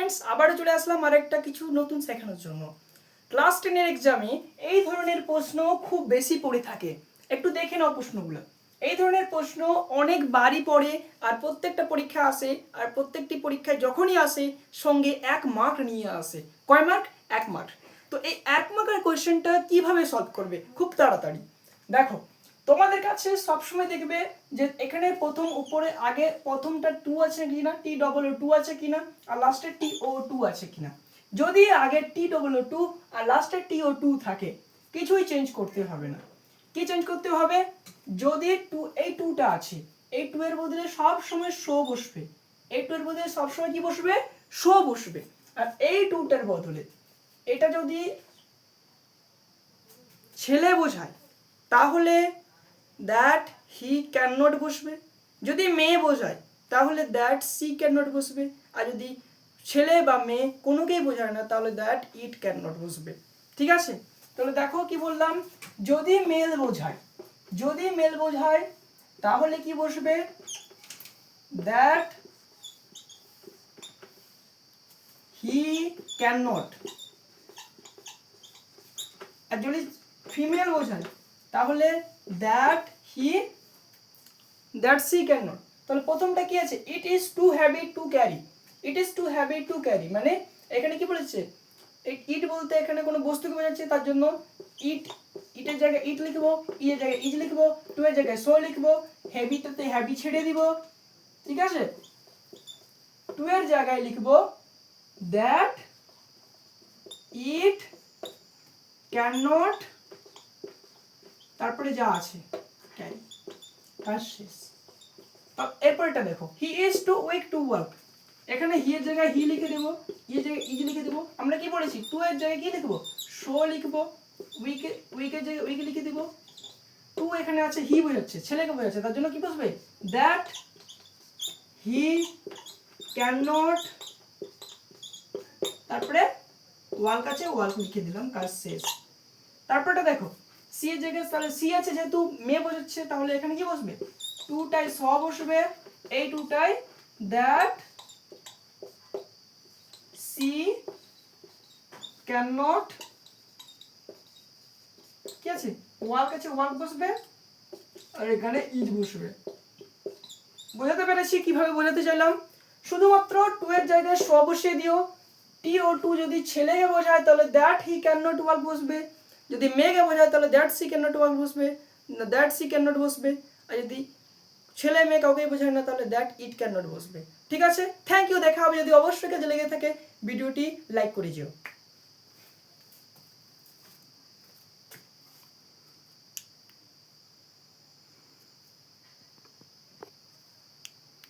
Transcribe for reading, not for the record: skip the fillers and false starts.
Friends, আবারও চলে আসলাম আরেকটা কিছু নতুন শেখানোর জন্য। ক্লাস 10-এর এক্সামে এই ধরনের প্রশ্ন খুব বেশি পড়ে থাকে। একটু দেখে নাও প্রশ্নগুলো। এই ধরনের প্রশ্ন অনেকবারই পড়ে আর প্রত্যেকটা পরীক্ষা আসে, আর প্রত্যেকটি পরীক্ষায় যখনই আসে সঙ্গে 1 মার্ক নিয়ে আসে। কয় মার্ক? 1 মার্ক। তো এই 1 মার্কের কোয়েশ্চেনটা কিভাবে সলভ করবে খুব তাড়াতাড়ি? দেখো, তোমাদের কাছে সবসময় দেখবে যে এখানে প্রথম উপরে আগে প্রথমটা 2 আছে কিনা, TOO2 আছে কিনা, আর লাস্টে TO2 আছে কিনা। যদি আগে TOO2 আর লাস্টে TO2 থাকে, কিছুই চেঞ্জ করতে হবে না। কি চেঞ্জ করতে হবে? যদি এই 2টা আছে, এই 2 এর বদলে সব সময় শো বসবে। এই 2 এর বদলে সব সময় কি বসবে? শো বসবে। আর এই 2টার বদলে এটা যদি ছেলে বোঝায় তাহলে দ্যাট হি ক্যান নট বসবে। যদি মেয়ে বোঝায় তাহলে দ্যাট সি ক্যান নট বসবে। আর যদি ছেলে বা মেয়ে কোনোকেই বোঝায় না তাহলে দ্যাট ইট ক্যান নট বসবে। ঠিক আছে? তাহলে দেখো কি বললাম, যদি মেল বোঝায় তাহলে কি বসবে? That he can not. আর যদি ফিমেল বোঝায় তাহলে দ্যাট সি ক্যান নট। তাহলে প্রথমটা কি আছে? It is too heavy to carry. It is too heavy to carry মানে এখানে কি বলেছে? ইট বলতে এখানে কোনো বস্তুকে বোঝাচ্ছে, তার জন্য ইটের জায়গায় ইট লিখবো, ই এর জায়গায় ইজ লিখবো, টু এর জায়গায় সো লিখবো, হেভিটাতে হেভি ছেড়ে দিব। ঠিক আছে? টু এর জায়গায় লিখবো দ্যাট ইট ক্যান নট, তারপরে যা আছে ক্যারি, কাজ শেষ। এরপরটা দেখো, he is too weak to work. এখানে হি এর জায়গায় হি লিখে দেবো, ই এর জায়গায় ইজ লিখে দেবো। আমরা কি বলেছি? টু এর জায়গায় কি লিখবো? শো লিখবো। উইকের জায়গায় উইক লিখে দেবো। টু এখানে আছে হি বোঝাচ্ছে, ছেলেকে বোঝাচ্ছে, তার জন্য কি বসবে? দ্যাট হি ক্যান নট, তারপরে ওয়ার্ক আছে, ওয়ার্ক লিখে দিলাম, কাজ শেষ। তারপরটা দেখো, সি এর জায়গায় তাহলে সি আছে, যেহেতু মেয়ে বোঝাচ্ছে তাহলে এখানে কি বসবে? টুটাই স বসবে, এই টুটাই দ্যাট সি ক্যান নট, কি আছে? ওয়ার্ক আছে, ওয়ার্ক বসবে, আর এখানে ইজ বসবে। বোঝাতে পেরেছি কিভাবে বোঝাতে চাইলাম? শুধুমাত্র টু এর জায়গায় স বসিয়ে দিও। TO2 যদি ছেলেকে বোঝায় তাহলে that he can not work বসবে। যদি মেয়েকে বোঝায় তাহলে that she can not work বসবে, দ্যাট সি ক্যান নট বসবে। আর যদি ছেলে মেয়ে কাউকেই বোঝায় না তাহলে দ্যাট ইট ক্যান নট বসবে। ঠিক আছে? Thank you. দেখা হবে। যদি অবশ্যই কাজে লেগে থাকে ভিডিওটি লাইক করে যেও।